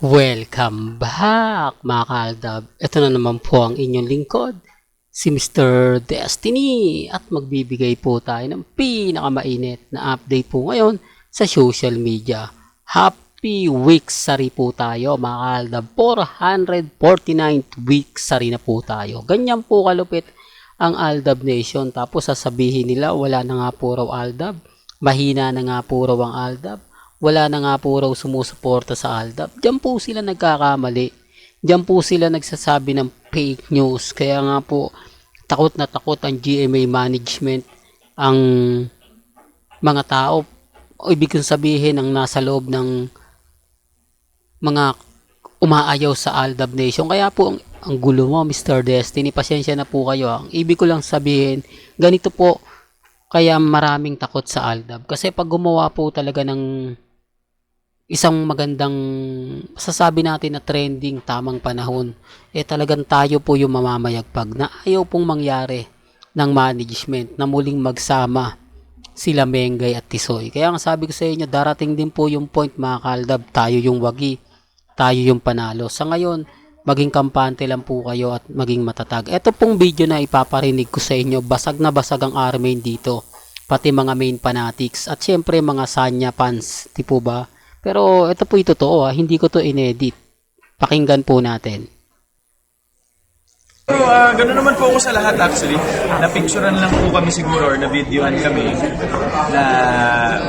Welcome back mga kaaldab. Ito na naman po ang inyong lingkod, si Mr. Destiny, at magbibigay po tayo ng pinakamainit na update po ngayon sa social media. Happy week sari po tayo mga kaaldab. 449th week sari na po tayo. Ganyan po kalupit ang Aldab Nation. Tapos sasabihin nila wala na nga po raw Aldab, mahina na nga po raw ang Aldab, wala na nga po raw sumusuporta sa Aldab. Diyan po sila nagkakamali. Diyan po sila nagsasabi ng fake news. Kaya nga po, takot na takot ang GMA management, ang mga tao, o ibig kong sabihin ang nasa loob ng mga umaayaw sa Aldab Nation. Kaya po, ang gulo mo, Mr. Destiny. Pasensya na po kayo. Ang ibig ko lang sabihin, ganito po, kaya maraming takot sa Aldab. Kasi pag gumawa po talaga ng isang magandang, masasabi natin na trending, tamang panahon, talagang tayo po yung mamamayagpag na ayaw pong mangyari ng management na muling magsama sila Mengay at Tisoy. Kaya ang sabi ko sa inyo, darating din po yung point mga kaaldab, tayo yung wagi, tayo yung panalo. Sa ngayon, maging kampante lang po kayo at maging matatag. Ito pong video na ipaparinig ko sa inyo, basag na basag ang R-Main dito, pati mga main fanatics at syempre mga Sanya fans, di po ba? Pero ito po yung totoo, hindi ko to inedit. Pakinggan po natin. So, gano'n naman po ako sa lahat actually. Napicturean lang po kami siguro or na-videoan kami na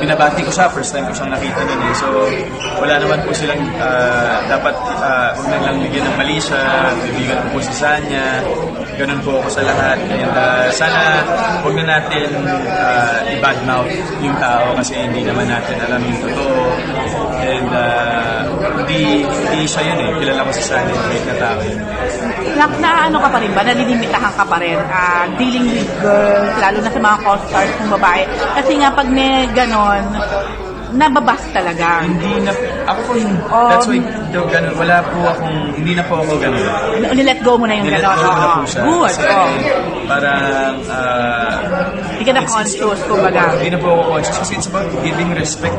binabati ko siya. First time ko siyang nakita nun eh. So, wala naman po silang dapat huwag na lang bigyan ng mali siya. Bibigyan ko po si Sanya. Ganun po ako sa lahat. And sana huwag na natin i-badmouth yung tao kasi hindi naman natin alam yung totoo. And hindi siya yun eh. Kilala ko si Sanya, great na tao yun. Ano ka pa rin ba? Nalilimitahan ka pa rin dealing with girls, lalo na sa mga co-stars ng babae. Kasi nga pag may ganon, nababas talaga. Hindi na, ako po yung, that's why, ganun, wala po akong, hindi na po ako ganun. Nilet go mo na yung ganon. Nilet go na po siya. Good. Kasi parang, hindi ka na conscious, kumbaga. Hindi na po ako conscious kasi it's about giving respect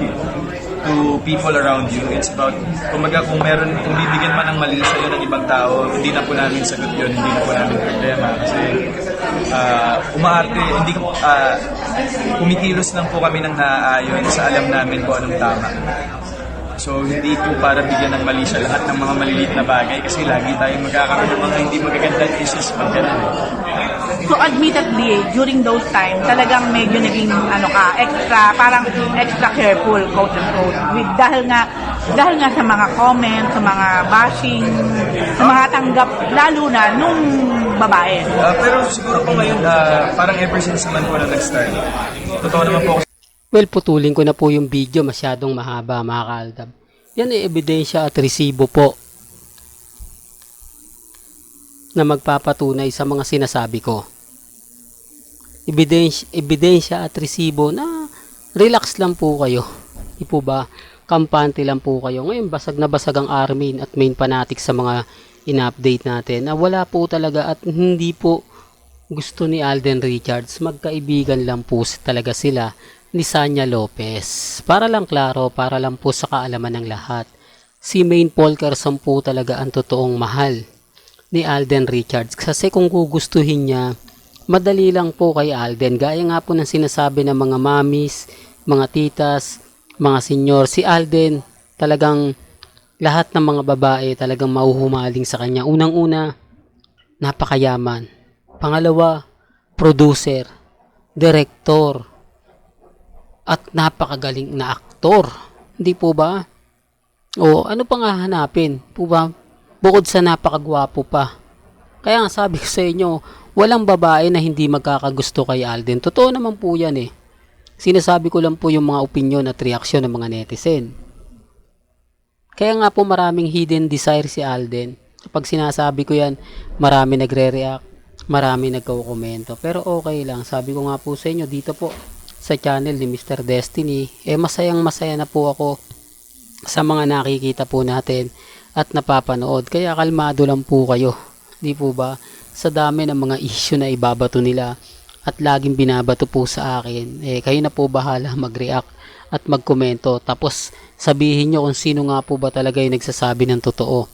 to people around you. It's about, kung bibigyan man ng mali sa'yo ng ibang tao, hindi na po namin sagot yun, hindi na po namin problema. Kasi, umaarte, kumikilos lang po kami ng naaayon sa alam namin kung anong tama. So, hindi po para bigyan ng mali siya lahat ng mga maliliit na bagay kasi lagi tayong magkakaroon ng mga hindi magagandang issues pag ganun. So, admittedly, during those times, talagang medyo naging, parang extra careful, quote and quote. Dahil nga sa mga comments, sa mga bashing, sa mga tanggap, lalo na nung babae. Pero siguro po ngayon, parang ever since naman po na nag-start, totoo naman po. Well, putulin ko na po yung video, masyadong mahaba mga kaaldab. Yan ay ebidensya at resibo po na magpapatunay sa mga sinasabi ko. Ebidensya at resibo na relax lang po kayo. Di po ba? Kampante lang po kayo. Ngayon, basag na basag ang R-Main at main fanatics sa mga in-update natin na wala po talaga at hindi po gusto ni Alden Richards. Magkaibigan lang po talaga sila ni Sanya Lopez. Para lang klaro, para lang po sa kaalaman ng lahat. Si Main Polcarson po talaga ang totoong mahal ni Alden Richards. Kasi kung gugustuhin niya, madali lang po kay Alden. Gaya nga po ng sinasabi ng mga mamis, mga titas, mga senyor. Si Alden, talagang lahat ng mga babae talagang mahuhumaling sa kanya. Unang-una, napakayaman. Pangalawa, producer, director, at napakagaling na aktor. Hindi po ba? O ano pang hahanapin? Po ba? Bukod sa napakagwapo pa. Kaya nga sabi ko sa inyo, walang babae na hindi magkakagusto kay Alden. Totoo naman po yan eh. Sinasabi ko lang po yung mga opinion at reaksyon ng mga netizen. Kaya nga po maraming hidden desire si Alden. Kapag sinasabi ko yan, marami nagre-react, marami nagko-komento. Pero okay lang. Sabi ko nga po sa inyo, dito po sa channel ni Mr. Destiny, masayang masaya na po ako sa mga nakikita po natin at napapanood. Kaya kalmado lang po kayo. Di po ba? Sa dami ng mga issue na ibabato nila at laging binabato po sa akin, kayo na po bahala mag-react at magkomento. Tapos sabihin nyo kung sino nga po ba talaga yung nagsasabi ng totoo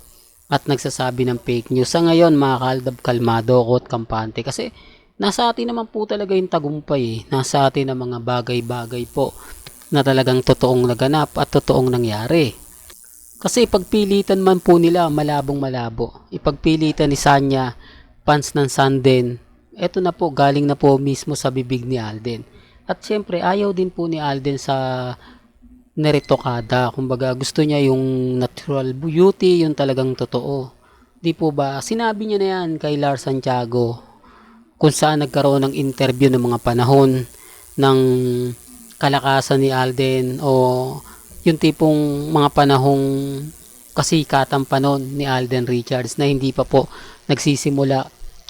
at nagsasabi ng fake news. Sa ngayon mga kaaldab, kalmado ako at kampante kasi nasa atin naman po talaga yung tagumpay. Nasa atin ang mga bagay-bagay po na talagang totoong naganap at totoong nangyari. Kasi ipagpilitan man po nila, malabong malabo. Ipagpilitan ni Sanya, fans ng Sanden, eto na po, galing na po mismo sa bibig ni Alden. At syempre, ayaw din po ni Alden sa neretokada. Kumbaga, gusto niya yung natural beauty, yung talagang totoo. Di po ba? Sinabi niya na yan kay Lars Santiago kung saan nagkaroon ng interview ng mga panahon ng kalakasan ni Alden o yung tipong mga panahong kasikatan pa noon ni Alden Richards na hindi pa po nagsisimula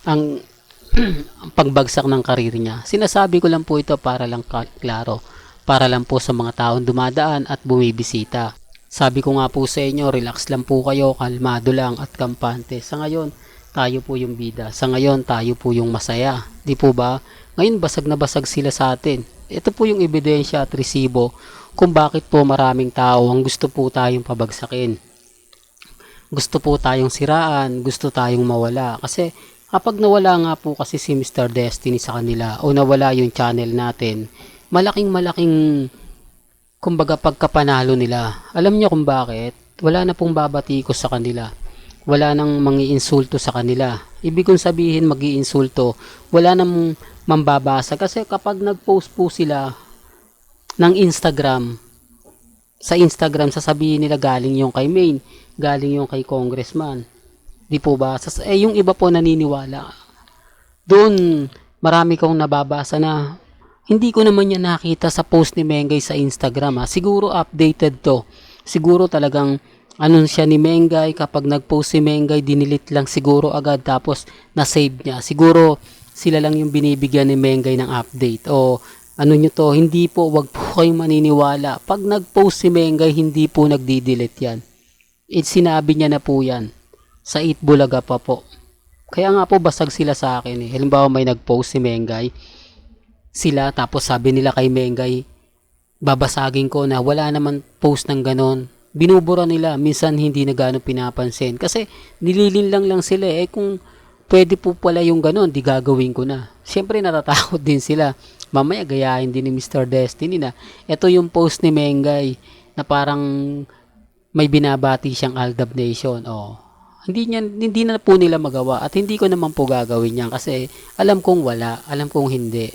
ang ang pagbagsak ng karir niya. Sinasabi ko lang po ito para lang klaro, para lang po sa mga taong dumadaan at bumibisita. Sabi ko nga po sa inyo, relax lang po kayo, kalmado lang at kampante. Sa ngayon, tayo po yung bida. Sa ngayon, tayo po yung masaya. Di po ba? Ngayon, basag na basag sila sa atin. Ito po yung ebidensya at resibo kung bakit po maraming tao ang gusto po tayong pabagsakin. Gusto po tayong siraan, gusto tayong mawala. Kasi kapag nawala nga po kasi si Mr. Destiny sa kanila o nawala yung channel natin, malaking kumbaga pagkapanalo nila. Alam niyo kung bakit? Wala na pong babatikos sa kanila. Wala nang mangiinsulto sa kanila. Ibig kong sabihin mag-iinsulto, wala nang mambabasa. Kasi kapag nag-post po sila ng Instagram, sa Instagram sasabihin nila galing yung kay Maine, galing yung kay Congressman. Di po ba? Yung iba po naniniwala. Doon, marami kong nababasa na hindi ko naman yan nakita sa post ni Mengay sa Instagram. Siguro updated to. Siguro talagang siya ni Mengay, kapag nag-post si Mengay, dinilit lang siguro agad tapos na-save niya. Siguro sila lang yung binibigyan ni Mengay ng update. O nyo to, hindi po, wag po kayong maniniwala. Pag nag-post si Mengay, hindi po nagdi-delete yan. Sinabi niya na po yan. Sa Itbulaga pa po. Kaya nga po basag sila sa akin. Halimbawa may nag-post si Mengay, sila tapos sabi nila kay Mengay, babasagin ko na wala naman post ng ganon. Binubura nila, minsan hindi na gano'ng pinapansin. Kasi nililin lang sila kung pwede po pala yung ganon, di gagawin ko na. Siyempre natatakot din sila. Mamaya gayahin din ni Mr. Destiny na ito yung post ni Mengay na parang may binabati siyang Aldab Nation. Hindi na po nila magawa at hindi ko naman po gagawin yan kasi alam kong wala, alam kong hindi.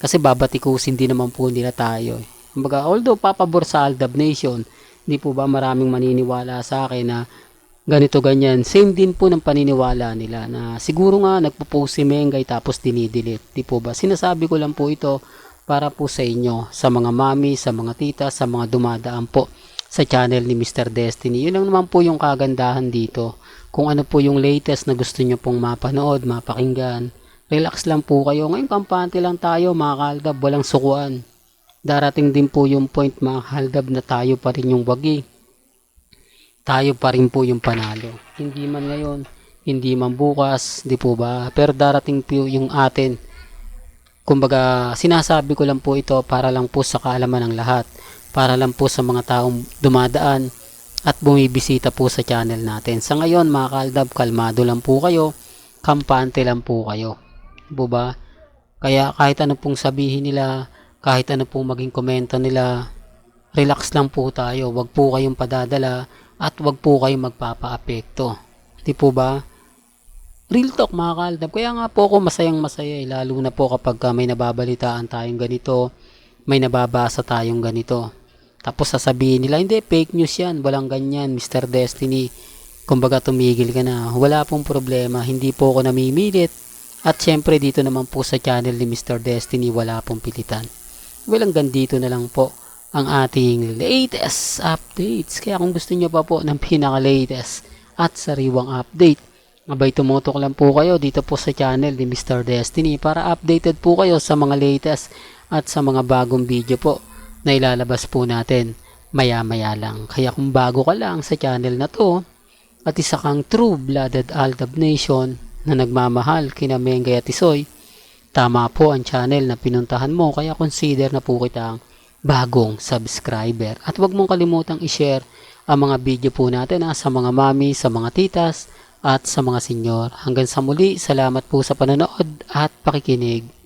Kasi babatikusin din naman po nila tayo. Kumbaga, although papabor sa Aldab Nation, hindi po ba maraming maniniwala sa akin na ganito ganyan. Same din po ng paniniwala nila na siguro nga nagpo-post si Mengay tapos dinidelete. Di po ba? Sinasabi ko lang po ito para po sa inyo, sa mga mami, sa mga tita, sa mga dumadaan po sa channel ni Mr. Destiny. Yun lang naman po yung kagandahan dito. Kung ano po yung latest na gusto nyo pong mapanood, mapakinggan, relax lang po kayo. Ngayon kampante lang tayo mga kaaldab, walang sukuan. Darating din po yung point mga kaaldab na tayo pa rin yung wagi. Tayo pa rin po yung panalo. Hindi man ngayon, hindi man bukas, di po ba? Pero darating po yung atin. Kumbaga, sinasabi ko lang po ito para lang po sa kaalaman ng lahat. Para lang po sa mga taong dumadaan at bumibisita po sa channel natin. Sa ngayon, mga kaaldab, kalmado lang po kayo. Kampante lang po kayo. Po ba? Kaya kahit ano pong sabihin nila, kahit ano pong maging komento nila, relax lang po tayo. Wag po kayong padadala at wag po kayong magpapa-apekto. Di po ba? Real talk mga kaaldab. Kaya nga po ako masayang masaya. Lalo na po kapag may nababalitaan tayong ganito, may nababasa tayong ganito. Tapos sasabihin nila, hindi, fake news yan. Walang ganyan, Mr. Destiny. Kumbaga tumigil ka na. Wala pong problema. Hindi po ako namimilit. At syempre dito naman po sa channel ni Mr. Destiny, wala pong pilitan. Well, hanggang dito na lang po ang ating latest updates. Kaya kung gusto nyo pa po ng pinaka-latest at sariwang update, abay tumutok lang po kayo dito po sa channel ni Mr. Destiny para updated po kayo sa mga latest at sa mga bagong video po na ilalabas po natin maya-maya lang. Kaya kung bago ka lang sa channel na to at isa kang true-blooded Aldab Nation na nagmamahal kina Mengay at Isoy, tama po ang channel na pinuntahan mo. Kaya consider na po kitang bagong subscriber. At huwag mong kalimutang i-share ang mga video po natin sa mga mami, sa mga titas, at sa mga senyor. Hanggang sa muli, salamat po sa panonood at pakikinig.